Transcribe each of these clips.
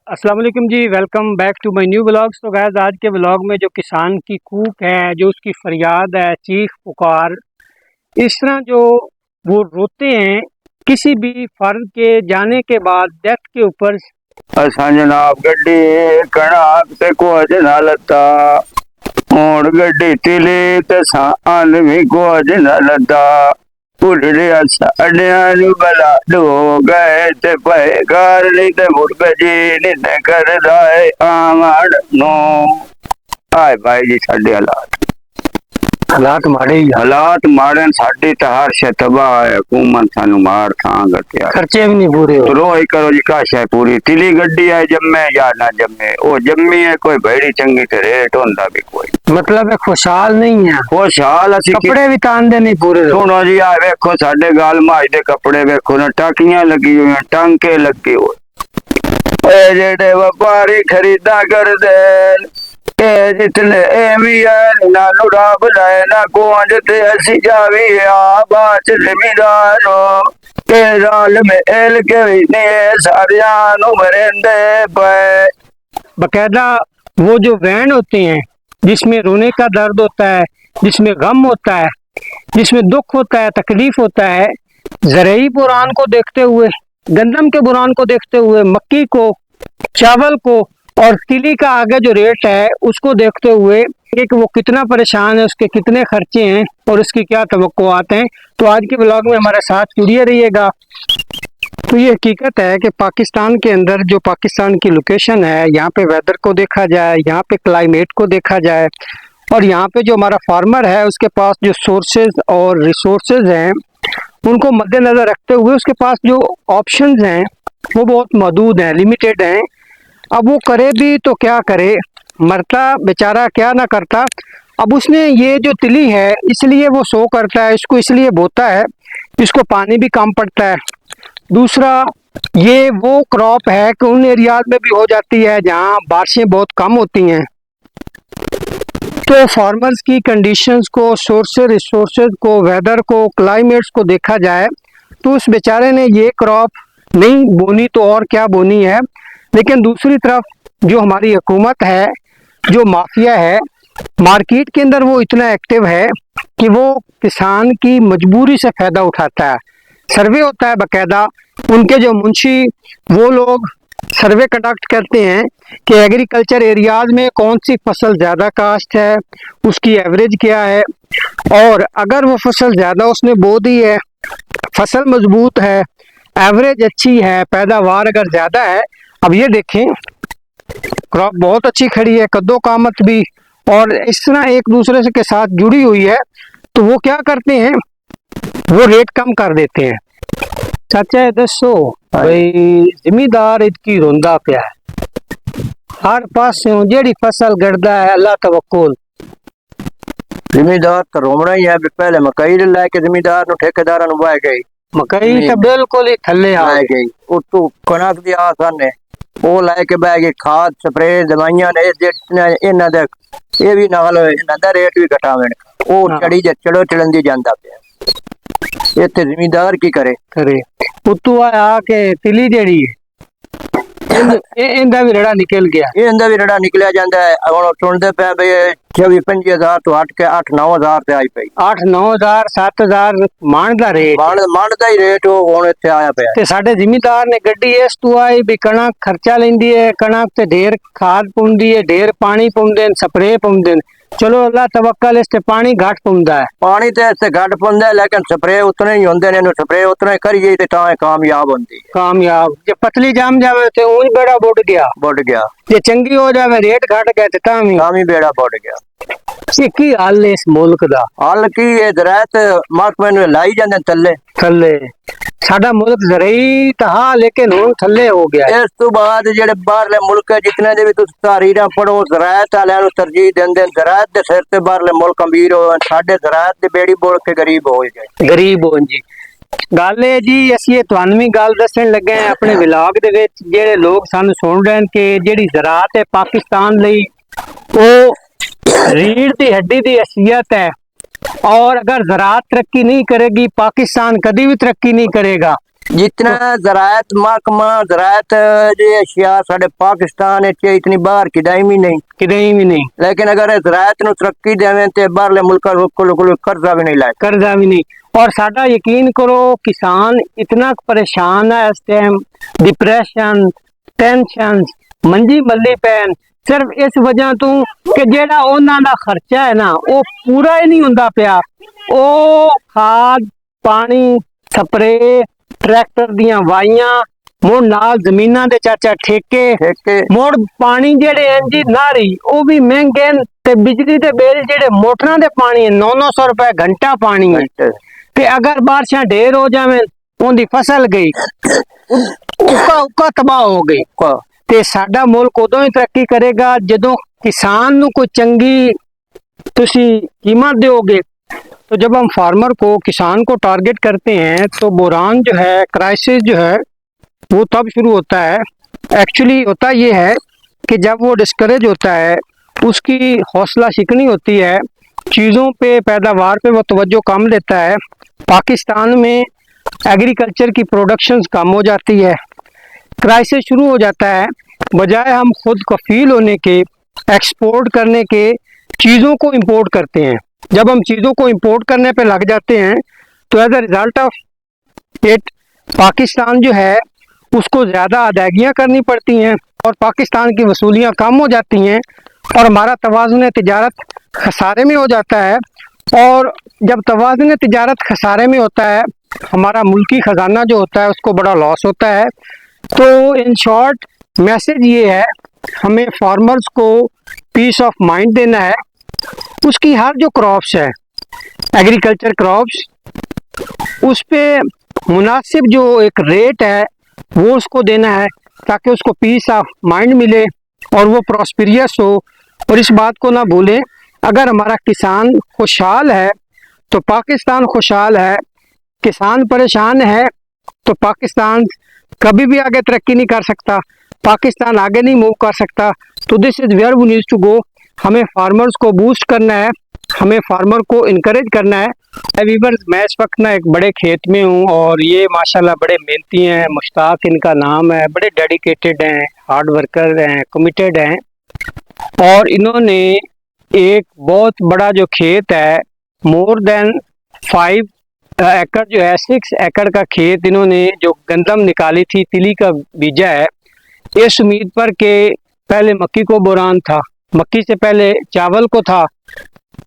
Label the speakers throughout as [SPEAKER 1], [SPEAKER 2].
[SPEAKER 1] अस्सलाम वालेकुम जी, welcome back to my new vlogs. तो गाइस आज के व्लॉग में जो किसान की कूक है, जो उसकी फरियाद है, चीख पुकार, इस तरह जो वो रोते हैं किसी भी फर्द के जाने के बाद, डेथ के ऊपर।
[SPEAKER 2] असां जनाब गड्डी कड़ाक ते कुछ न लता हुण गड्डी तिली ते सान भी कुछ न लता उड़िया साड़िया नु बला डो गए ते पे घर नहीं ते मुर्ग जी नहीं ते कर दाए आंगड़ नो आए भाई जी साडे
[SPEAKER 1] हालात माड़े ही आ।
[SPEAKER 2] हालात माड़े साडी तो हर शे तबाह है। हुकूमत सानू मार थां गटिया
[SPEAKER 1] खर्चे भी नहीं पूरे हो।
[SPEAKER 2] तो रोई करो जी का शे पूरी तिली गड्डी है जम्मे या ना जम्मे ओ जम्मी है कोई भेड़ी चंगी ते रेट होंदा भी कोई
[SPEAKER 1] मतलब है खुशहाल नहीं है।
[SPEAKER 2] खुशहाल असी
[SPEAKER 1] कपड़े भी तांदे नहीं पूरे।
[SPEAKER 2] सुनो जी आ वेखो साडे गाल माज दे कपड़े वेखो ना टाकियां लगी हुई टांके लगे हुए ए जेड़े व्यापारी खरीदा कर दे ए जितने एवी है ना लुड़ा बुलाए ना गोंज ते असी जावी आ बाच जमींदारो के राल में एल के ने सारिया नु मरेंदे पे
[SPEAKER 1] बकायदा वो जो वैन होते हैं जिसमें रोने का दर्द होता है, जिसमें गम होता है, जिसमें दुख होता है, तकलीफ होता है, ज़रूरी बुरान को देखते हुए, गंदम के बुरान को देखते हुए, मक्की को, चावल को और तिली का आगे जो रेट है उसको देखते हुए कि वो कितना परेशान है, उसके कितने खर्चे हैं और उसकी क्या तवक्कुआत हैं। तो आज के ब्लॉग में हमारे साथ जुड़िए रहिएगा। तो ये हकीकत है कि पाकिस्तान के अंदर जो पाकिस्तान की लोकेशन है, यहाँ पे वेदर को देखा जाए, यहाँ पे क्लाइमेट को देखा जाए और यहाँ पे जो हमारा फार्मर है उसके पास जो सोर्सेज और रिसोर्सेज हैं उनको मद्देनज़र रखते हुए उसके पास जो ऑप्शंस हैं वो बहुत महदूद हैं, लिमिटेड हैं। अब वो करे भी तो क्या करे, मरता बेचारा क्या ना करता। अब उसने ये जो तिली है इसलिए वो सो करता है, इसको इसलिए बोता है, इसको पानी भी कम पड़ता है। दूसरा ये वो क्रॉप है कि उन एरियाज में भी हो जाती है जहाँ बारिशें बहुत कम होती हैं। तो फार्मर्स की कंडीशंस को, सोर्सेज रिसोर्सेज को, वेदर को, क्लाइमेट्स को देखा जाए तो उस बेचारे ने ये क्रॉप नहीं बोनी तो और क्या बोनी है। लेकिन दूसरी तरफ जो हमारी हुकूमत है, जो माफिया है मार्केट के अंदर, वो इतना एक्टिव है कि वो किसान की मजबूरी से फ़ायदा उठाता है। सर्वे होता है बाकायदा, उनके जो मुंशी वो लोग सर्वे कंडक्ट करते हैं कि एग्रीकल्चर एरियाज में कौन सी फसल ज़्यादा काश्त है, उसकी एवरेज क्या है, और अगर वो फसल ज़्यादा उसने बो दी है, फसल मजबूत है, एवरेज अच्छी है, पैदावार अगर ज़्यादा है, अब ये देखें क्रॉप बहुत अच्छी खड़ी है, कद्दो कामत भी, और इस तरह एक दूसरे से के साथ जुड़ी हुई है, तो वो क्या करते हैं, वो रेट कम कर देते हैं। चाचा दसो भाई, जिमीदार इतकी रोंदा पिया है, हर पासों जेड़ी फसल गड़दा है अल्लाह तवक्कुल।
[SPEAKER 2] जिमीदार तो रोमना ही है। पहले मकई लेके जिमीदार नु ठेकेदार नु बाय गई,
[SPEAKER 1] मकई तो बिल्कुल ही थल्ले आ
[SPEAKER 2] गई, उतू कनक दी आसान है वो लेके बह गए। खाद स्प्रे दवाइयां ने इन्हां दे ये भी नाल इन्हां दा रेट भी घटावेण ओ चढ़ी चढ़ो चढ़ंदी जांदा पिया। इत्थे जिमीदार की करे
[SPEAKER 1] उतू आया के तिली जेड़ी इंदा भी रड़ा निकल गया,
[SPEAKER 2] इंदा भी रड़ा निकलिया जांदा है। हुण सुनदे पे बई 24-25 हजार तो हट के 8-9 हजार ते आई पई।
[SPEAKER 1] 8-9 हजार 7 हजार मान दा रेट,
[SPEAKER 2] मान दा ही रेट वो हुण इत्थे आया पिया।
[SPEAKER 1] ते साडे जिमीदार ने गड्डी इस तू आई भी कणक खर्चा लेंदी है, कणक ते ढेर खाद पुंदी है, ढेर पानी पुंदे, स्प्रे पुंदे। चलो अल्लाह तवक्कल, इससे पानी घट पुंदा है,
[SPEAKER 2] पानी ते इससे घट पुंदा है, लेकिन स्प्रे उतने ही होंदे ने, स्प्रे उतने करिए ते तां कामयाब होंदी।
[SPEAKER 1] कामयाब जे पतली जाम जावे ते ऊंच बेड़ा बुड़ गया, जे चंगी हो जावे रेट घट गए ते तां ही
[SPEAKER 2] बेड़ा बुड़ गया।
[SPEAKER 1] ये की हाल है इस मुल्क दा?
[SPEAKER 2] हाल की ये दरायत महकमे नु लाई जांदे थल्ले
[SPEAKER 1] साडा मुल्क जरई तहा लेकिन हुण थल्ले हो गया।
[SPEAKER 2] इस तो बाद जेड़े बाहरले मुल्क जितने दे भी तुस तारीरां पढ़ो, ज़रायत वालियां नु तरजीह देंदे, ज़रायत दे सिर ते बाहरले मुल्क अमीर हो, साडे ज़रायत दी बेड़ी बोल के गरीब हो जाए।
[SPEAKER 1] गरीब हो जी गल है जी। असीं तुहानू भी गल दस्सण लगे हैं अपने व्लॉग दे विच, जेड़े लोग सानू सुन रहे हैं कि जेड़ी ज़राअत है पाकिस्तान लई वो रीढ़ दी हड्डी दी हैसियत है, और अगर ज़राअत तरक्की नहीं करेगी पाकिस्तान कभी भी तरक्की नहीं करेगा।
[SPEAKER 3] जितना ज़राअत महकमा ज़राअत ये अशिया साढ़े पाकिस्तान च इतनी बाहर किदाई भी नहीं,
[SPEAKER 1] कितनी भी नहीं,
[SPEAKER 3] लेकिन अगर ज़राअत नु तरक्की देवें ते बाहरले मुल्कां कोल कर्जा भी नहीं लाए।
[SPEAKER 1] कर्जा भी नहीं। और साडा यकीन करो किसान इतना परेशान है इस टाइम, डिप्रेशन, टेंशन, मंजी मल्ली पैन, सिर्फ इस वजह तो कि जेड़ा उन्हां दा खर्चा है ना वो पूरा ही नहीं हुंदा पिया। ओ खाद पानी स्प्रे ट्रैक्टर दियां वाइयां मुड़ नाल जमीनां दे चाचा ठेके
[SPEAKER 3] ठेके
[SPEAKER 1] मुड़ पानी जेड़े हैं जी नारी वो भी महंगे न, ते बिजली दे बिल जेड़े मोटरां दे पानी है 900 रुपए घंटा पानी है। ते अगर बारिशां ढेर हो जावे उनकी फसल गई उका उका तबाह हो गई। ते साडा मुल्क उदों ही तरक्की करेगा जदों किसान नू कोई चंगी तुसी कीमत दोगे। तो जब हम फार्मर को किसान को टारगेट करते हैं तो बुरान जो है क्राइसिस जो है वो तब शुरू होता है। एक्चुअली होता ये है कि जब वो डिस्करेज होता है उसकी हौसला शिकनी होती है, चीज़ों पे पैदावार पे वो तवज्जो कम देता है, पाकिस्तान में एग्रीकल्चर की प्रोडक्शंस कम हो जाती है, क्राइसिस शुरू हो जाता है। बजाय हम खुद कफील होने के एक्सपोर्ट करने के चीज़ों को इंपोर्ट करते हैं। जब हम चीज़ों को इंपोर्ट करने पे लग जाते हैं तो as a result of it Pakistan जो है उसको ज़्यादा अदायगियाँ करनी पड़ती हैं और पाकिस्तान की वसूलियाँ कम हो जाती हैं और हमारा तवाज़ुन तिजारत खसारे में हो जाता है। और जब तवाज़ुन तिजारत खसारे में होता है हमारा मुल्की ख़जाना जो होता है उसको बड़ा लॉस होता है। तो इन शॉर्ट मैसेज ये है, हमें फार्मर्स को पीस ऑफ माइंड देना है। उसकी हर जो क्रॉप्स है एग्रीकल्चर क्रॉप्स उस पे मुनासिब जो एक रेट है वो उसको देना है ताकि उसको पीस ऑफ माइंड मिले और वो प्रॉस्पेरियस हो। और इस बात को ना भूलें, अगर हमारा किसान खुशहाल है तो पाकिस्तान खुशहाल है, किसान परेशान है तो पाकिस्तान कभी भी आगे तरक्की नहीं कर सकता, पाकिस्तान आगे नहीं मूव कर सकता। तो this is where we need to go. हमें फार्मर्स को बूस्ट करना है, हमें फार्मर को इनकरेज करना है। वीवर्स, मैं इस वक्त ना एक बड़े खेत में हूँ और ये माशाल्लाह बड़े मेहनती हैं, मुश्ताक इनका नाम है, बड़े डेडिकेटेड हैं, हार्ड वर्कर हैं, कमिटेड हैं। और इन्होंने एक बहुत बड़ा जो खेत है मोर देन 5 एकड़ जो है 6 एकड़ का खेत इन्होंने जो गंदम निकाली थी तिली का बीजा है, इस उम्मीद पर के पहले मक्की को बुरान था, मक्की से पहले चावल को था,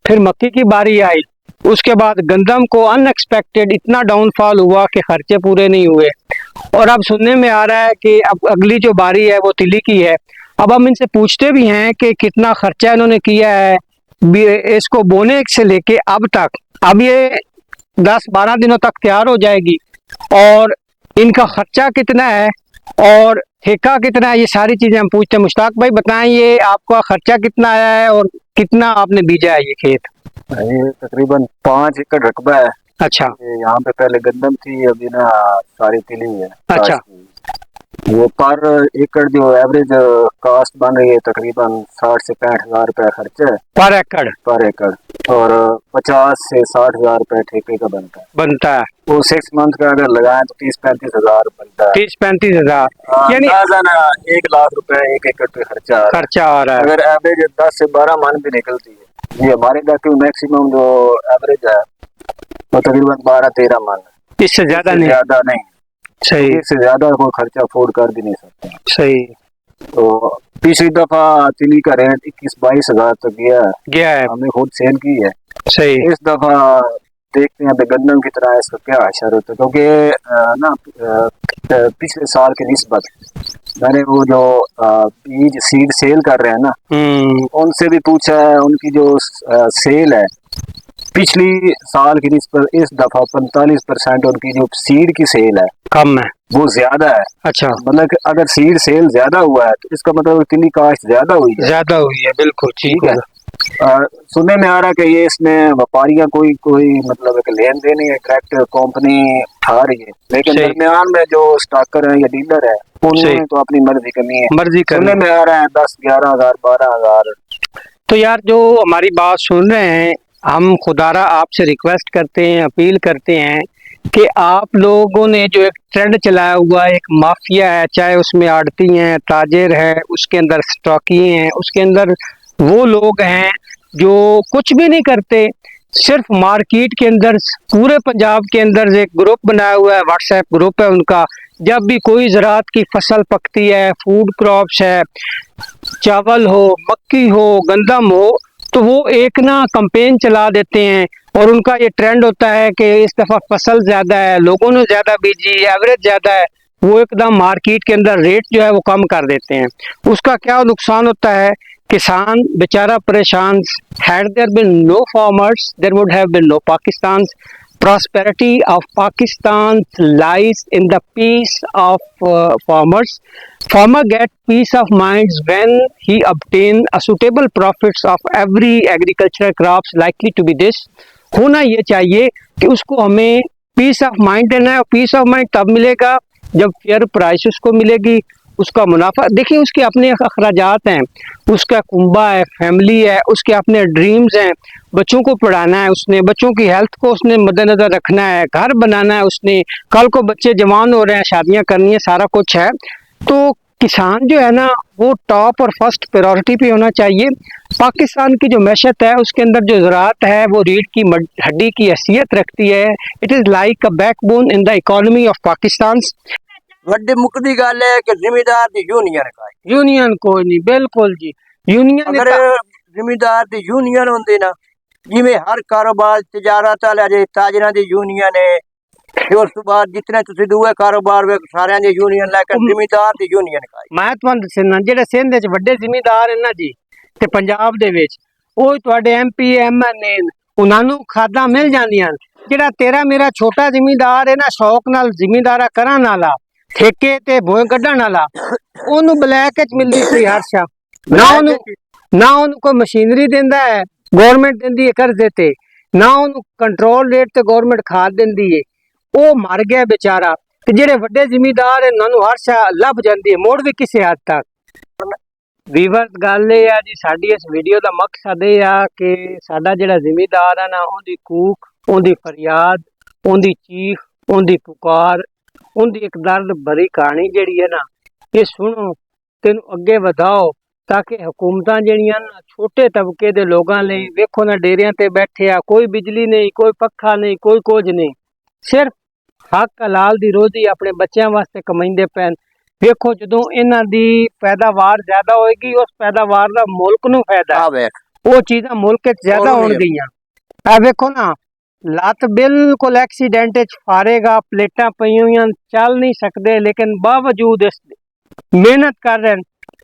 [SPEAKER 1] फिर मक्की की बारी आई, उसके बाद गंदम को अनएक्सपेक्टेड इतना डाउनफॉल हुआ कि खर्चे पूरे नहीं हुए। और अब सुनने में आ रहा है कि अब अगली जो बारी है वो तिली की है। अब हम इनसे पूछते भी हैं कि कितना खर्चा इन्होंने किया है इसको बोने से लेके अब तक। अब ये 10-12 दिनों तक तैयार हो जाएगी और इनका खर्चा कितना है और ठेका कितना है, ये सारी चीजें हम पूछते हैं। मुश्ताक भाई बताएं, ये आपका खर्चा कितना आया है और कितना आपने बीजा है ये खेत?
[SPEAKER 4] ये तकरीबन 5 एकड़ रकबा है।
[SPEAKER 1] अच्छा,
[SPEAKER 4] यहाँ पे पहले गंदम थी, अभी ना सारी तिली है।
[SPEAKER 1] अच्छा,
[SPEAKER 4] वो पर एकड़ जो एवरेज कास्ट बन रही है तकरीबन 60 से 65 हजार रुपया खर्चा है
[SPEAKER 1] पर एकड़,
[SPEAKER 4] पर एकड़, और 50 से 60 हजार रुपया ठेके का बनता है। वो 6 मंथ का अगर लगाए तो 30-35 हजार बनता है।
[SPEAKER 1] 30-35 हजार यानी
[SPEAKER 4] 1 लाख रुपया 1 एकड़ पे खर्चा
[SPEAKER 1] आ रहा है।
[SPEAKER 4] अगर एवरेज 10 से 12 मन भी निकलती है। ये हमारे इलाके में मैक्सिमम जो एवरेज है वो तकरीबन 12-13 मन,
[SPEAKER 1] इससे ज्यादा नहीं। सही,
[SPEAKER 4] इससे ज्यादा कोई खर्चा अफोर्ड कर भी नहीं सकता।
[SPEAKER 1] सही।
[SPEAKER 4] तो पिछली दफा तिली का रेट 21-22 हजार तक गया है, हमने खुद सेल की है।
[SPEAKER 1] सही।
[SPEAKER 4] इस दफा देखते हैं गंदम की तरह इसका क्या असर होता है, क्योंकि ना पिछले साल की निस्बत मैंने वो जो बीज सीड सेल कर रहे हैं ना उनसे भी पूछा है, उनकी जो सेल है पिछली साल की निस्बत इस दफा 45% उनकी जो सीड की सेल है
[SPEAKER 1] कम है,
[SPEAKER 4] वो ज्यादा है।
[SPEAKER 1] अच्छा,
[SPEAKER 4] मतलब कि अगर सीड सेल ज्यादा हुआ है तो इसका मतलब तिली काश्त ज्यादा हुई है।
[SPEAKER 1] बिल्कुल ठीक है।
[SPEAKER 4] सुनने में आ रहा है कि ये इसमें व्यापारियां कोई मतलब एक लेन देन है, डायरेक्ट कंपनी उठा रही है, लेकिन दरमियान में जो स्टॉकर है या डीलर है उन्होंने तो अपनी मर्जी करनी है। सुनने में आ रहा है 10-11 हजार 12 हजार।
[SPEAKER 1] तो यार जो हमारी बात सुन रहे हैं, हम खुदारा आपसे रिक्वेस्ट करते हैं, अपील करते हैं कि आप लोगों ने जो एक ट्रेंड चलाया हुआ है, एक माफिया है, चाहे उसमें आड़ती हैं, ताजिर है, उसके अंदर स्टॉकी हैं, उसके अंदर वो लोग हैं जो कुछ भी नहीं करते, सिर्फ मार्केट के अंदर पूरे पंजाब के अंदर एक ग्रुप बनाया हुआ है, व्हाट्सएप ग्रुप है उनका। जब भी कोई ज़राअत की फसल पकती है, फूड क्रॉप्स है, चावल हो, मक्की हो, गंदम हो, तो वो एक ना कंपेन चला देते हैं और उनका ये ट्रेंड होता है कि इस दफ़ा फसल ज़्यादा है, लोगों ने ज़्यादा बीजी, एवरेज ज़्यादा है, वो एकदम मार्केट के अंदर रेट जो है वो कम कर देते हैं। उसका क्या नुकसान होता है, किसान बेचारा परेशान। Had there been no farmers there would have been no Pakistan. Prosperity of Pakistan lies in the peace of farmers. Farmer get peace of mind when he obtain a suitable profits of every agricultural crops likely to be this. होना ये चाहिए कि उसको हमें piece of mind देना है, और piece of mind तब मिलेगा जब फेयर प्राइस उसको मिलेगी, उसका मुनाफा। देखिए उसके अपने अखराजात हैं, उसका कुंबा है, फैमिली है, उसके अपने ड्रीम्स हैं, बच्चों को पढ़ाना है उसने, बच्चों की हेल्थ को उसने मद्देनजर रखना है, घर बनाना है उसने, कल को बच्चे जवान हो रहे हैं, शादियां करनी है, सारा कुछ है। तो किसान जो है ना वो टॉप और फर्स्ट प्रायोरिटी पे होना चाहिए। पाकिस्तान की जो मैशत है उसके अंदर जो ज़राअत है वो रीढ़ की हड्डी की हैसियत रखती है। It is like a backbone in the economy of Pakistan.
[SPEAKER 3] ਵੱਡੀ ਮੁੱਕਦੀ ਗੱਲ ਹੈ ਕਿ ਜ਼ਿਮੀਦਾਰ ਦੀ ਯੂਨੀਅਨ ਕਾਇਮ।
[SPEAKER 1] यूनियन कोई नहीं, बिल्कुल जी, यूनियन
[SPEAKER 3] ਅਗਰ ਜ਼ਿਮੀਦਾਰ ਦੀ ਯੂਨੀਅਨ ਹੁੰਦੀ ਨਾ, ਜਿਵੇਂ ਹਰ ਕਾਰੋਬਾਰ ਤਜਾਰਤ ਵਾਲਾ ਜੇ ਤਾਜਰਾਂ ਦੀ ਯੂਨੀਅਨ ਹੈ, ਤੇ ਉਸ ਤੋਂ ਬਾਅਦ ਜਿਤਨੇ ਤੁਸੀਂ ਦੂਏ ਕਾਰੋਬਾਰ ਵੇ ਸਾਰਿਆਂ ਦੀ ਯੂਨੀਅਨ ਲੈ ਕੇ ਜ਼ਿਮੀਦਾਰ ਦੀ ਯੂਨੀਅਨ ਕਾਇਮ।
[SPEAKER 1] मैं ਤੁਹਾਨੂੰ ਦੱਸਣਾ ਜਿਹੜੇ ਸਿੰਧ ਵਿੱਚ ਵੱਡੇ ਜ਼ਿਮੀਂਦਾਰ ਹਨ ਨਾ ਜੀ, ਤੇ ਪੰਜਾਬ ਦੇ ਵਿੱਚ ਉਹ ਹੀ ਤੁਹਾਡੇ MP MN ਨੇ, ਉਹਨਾਂ ਨੂੰ ਖਾਦਾਂ ਮਿਲ ਜਾਂਦੀਆਂ। ਜਿਹੜਾ ਤੇਰਾ ਮੇਰਾ ਛੋਟਾ ਜ਼ਿਮੀਂਦਾਰ ਹੈ ਨਾ, ਸ਼ੌਕ ਨਾਲ ਜ਼ਿਮੀਂਦਾਰਾ ਕਰਨ ਵਾਲਾ, ਠੇਕੇ ਤੇ ਭੋਏ ਕੱਢਣ ਵਾਲਾ, ਉਹਨੂੰ ਬਲੈਕ ਚ ਮਿਲਦੀ ਸੀ ਹਰਸ਼ਾ। ਨਾ ਉਹਨੂੰ ਕੋਈ ਮਸ਼ੀਨਰੀ ਦਿੰਦਾ ਹੈ, ਗਵਰਨਮੈਂਟ ਦਿੰਦੀ ਹੈ ਕਰਜ਼ੇ ਤੇ, ਨਾ ਉਹਨੂੰ ਕੰਟਰੋਲ ਰੇਟ ਤੇ ਗਵਰਨਮੈਂਟ ਖਾਦ ਦਿੰਦੀ ਹੈ, ਉਹ ਮਰ ਗਿਆ बेचारा। ਤੇ ਜਿਹੜੇ ਵੱਡੇ ਜ਼ਿਮੀਂਦਾਰ ਹਨ ਉਹਨਾਂ ਨੂੰ ਹਰਸ਼ਾ ਲੱਭ ਜਾਂਦੀ ਹੈ, ਮੋੜ ਵੀ ਕਿਸੇ ਹੱਦ ਤੱਕ। ਵੀਵਰਸ ਗੱਲ ਇਹ ਆ ਜੀ, ਸਾਡੀ ਇਸ ਵੀਡੀਓ ਦਾ ਮਕਸਦ ਇਹ ਆ ਕਿ ਸਾਡਾ ਜਿਹੜਾ ਜ਼ਿਮੀਂਦਾਰ ਆ ਨਾ, ਉਹਦੀ ਕੂਕ, ਉਹਦੀ ਫਰਿਆਦ, ਉਹਦੀ ਚੀਖ, ਉਹਦੀ ਪੁਕਾਰ, ਉਹਦੀ ਇੱਕ ਦਰਦ ਭਰੀ ਕਹਾਣੀ ਜਿਹੜੀ ਹੈ ਨਾ, ਇਹ ਸੁਣੋ ਤੇ ਇਹਨੂੰ ਅੱਗੇ ਵਧਾਓ, ਤਾਂ ਕਿ ਹਕੂਮਤਾਂ ਜਿਹੜੀਆਂ ਨਾ ਛੋਟੇ ਤਬਕੇ ਦੇ ਲੋਕਾਂ ਲਈ, ਵੇਖੋ ਨਾ ਡੇਰਿਆਂ ਤੇ ਬੈਠੇ ਆ, ਕੋਈ ਬਿਜਲੀ ਨਹੀਂ, ਕੋਈ ਪੱਖਾ ਨਹੀਂ, ਕੋਈ ਕੁਝ ਨਹੀਂ, ਸਿਰਫ ਹੱਕ ਹਲਾਲ ਦੀ ਰੋਜ਼ੀ ਆਪਣੇ ਬੱਚਿਆਂ ਵਾਸਤੇ ਕਮਾਉਂਦੇ ਪੈਣ। ਵੇਖੋ ਜਦੋਂ ਇਹਨਾਂ ਦੀ ਪੈਦਾਵਾਰ ਜ਼ਿਆਦਾ ਹੋਏਗੀ, ਉਸ ਪੈਦਾਵਾਰ ਦਾ ਮੁਲਕ ਨੂੰ ਫਾਇਦਾ,
[SPEAKER 3] ਆ ਵੇਖ
[SPEAKER 1] ਉਹ ਚੀਜ਼ਾਂ ਮੁਲਕ ਵਿੱਚ ਜ਼ਿਆਦਾ ਹੋਣਗੀਆਂ। ਆ ਵੇਖੋ ਨਾ, ਲੱਤ ਬਿਲਕੁਲ ਐਕਸੀਡੈਂਟ ਵਿੱਚ ਫਾਰੇਗਾ, ਪਲੇਟਾਂ ਪਈਆਂ ਹੋਈਆਂ, ਚੱਲ ਨਹੀਂ ਸਕਦੇ, ਲੇਕਿਨ ਬਾਵਜੂਦ ਇਸ ਮਿਹਨਤ ਕਰ ਰਹੇ ਨੇ,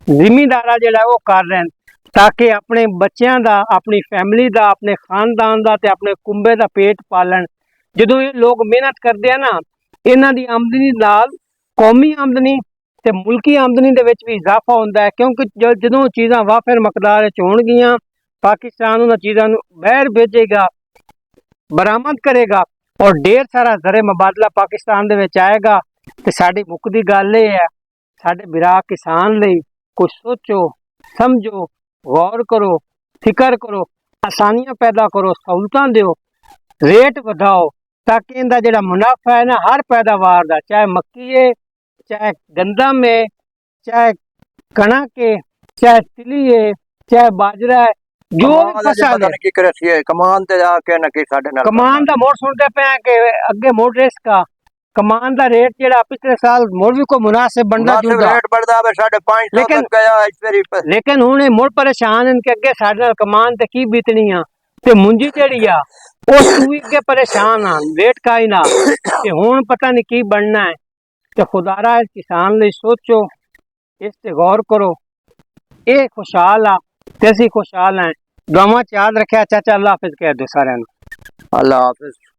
[SPEAKER 1] ਜ਼ਿਮੀਂਦਾਰਾ ਜਿਹੜਾ ਉਹ ਕਰ ਰਹੇ ਨੇ, ਤਾਂ ਕਿ ਆਪਣੇ ਬੱਚਿਆਂ ਦਾ, ਆਪਣੀ ਫੈਮਿਲੀ ਦਾ, ਆਪਣੇ ਖਾਨਦਾਨ ਦਾ ਤੇ ਆਪਣੇ ਕੁੰਬੇ ਦਾ ਪੇਟ ਪਾਲਣ। ਜਦੋਂ ਇਹ ਲੋਕ ਮਿਹਨਤ ਕਰਦੇ ਆ ਨਾ, ਇਹਨਾਂ ਦੀ ਆਮਦਨੀ ਨਾਲ ਕੌਮੀ ਆਮਦਨੀ ਤੇ ਮੁਲਕੀ ਆਮਦਨੀ ਦੇ ਵਿੱਚ ਵੀ ਇਜ਼ਾਫਾ ਹੁੰਦਾ ਹੈ, ਕਿਉਂਕਿ ਜਦੋਂ ਚੀਜ਼ਾਂ ਵਾਫਰ ਮਕਦਾਰ ਵਿੱਚ ਹੋਣਗੀਆਂ, ਪਾਕਿਸਤਾਨ ਉਹਨਾਂ ਚੀਜ਼ਾਂ ਨੂੰ ਬਾਹਰ ਭੇਜੇਗਾ, ਬਰਾਮਦ ਕਰੇਗਾ, ਔਰ ਢੇਰ ਸਾਰਾ ਜ਼ਰੇ ਮੁਬਾਦਲਾ ਪਾਕਿਸਤਾਨ ਦੇ ਵਿੱਚ ਆਏਗਾ। ਤੇ ਸਾਡੀ ਮੁੱਕਦੀ ਗੱਲ ਇਹ ਹੈ, ਸਾਡੇ ਵੀਰਾ ਕਿਸਾਨ ਲਈ ਕੁਝ ਸੋਚੋ, ਸਮਝੋ, ਗੌਰ ਕਰੋ, ਫਿਕਰ ਕਰੋ, ਆਸਾਨੀਆਂ ਪੈਦਾ ਕਰੋ, ਸਹੂਲਤਾਂ ਦਿਓ, रेट बढ़ाओ, ताकि इनका जो मुनाफा है ना हर पैदावार का, चाहे मक्की है, चाहे गंदम है, चाहे कणक है, चाहे तिली है, चाहे बाजरा है, जो फसल है।
[SPEAKER 3] की करे कमान ते जाके ना कि साडे नाल
[SPEAKER 1] कमान दा मोड़ सुनते पे कि अगे मोड़ रेस का कमान दा रेट जेड़ा पिछले साल मोड़ भी को मुनासिब बनदा जुलदा,
[SPEAKER 3] रेट बढ़दा है 550 तक गया इस फेरी पे।
[SPEAKER 1] लेकिन हुण मोड़ परेशान हैं कि अगे साडे नाल कमान ते की बीतनी आ, ते मुंजी जेड़ी आ ਉਹ ਵੀ ਅੱਗੇ ਪਰੇਸ਼ਾਨ ਆ, ਵੇਟ ਕਾਈ ਨਾ, ਤੇ ਹੁਣ ਪਤਾ ਨਹੀਂ ਕੀ ਬਣਨਾ ਹੈ। ਤੇ ਖੁਦਾਰਾ ਇਸ ਕਿਸਾਨ ਲਈ ਸੋਚੋ, ਇਸ ਤੇ ਗੌਰ ਕਰੋ। ਇਹ ਖੁਸ਼ਹਾਲ ਆ ਤੇ ਅਸੀਂ ਖੁਸ਼ਹਾਲ ਹਾਂ। ਦੁਆਵਾਂ ਚ ਯਾਦ ਰੱਖਿਆ। ਚਾਚਾ ਅੱਲਾ ਹਾਫਿਜ਼ ਕਹਿ ਦਿਓ ਸਾਰਿਆਂ ਨੂੰ।
[SPEAKER 3] ਅੱਲਾ ਹਾਫਿਜ਼।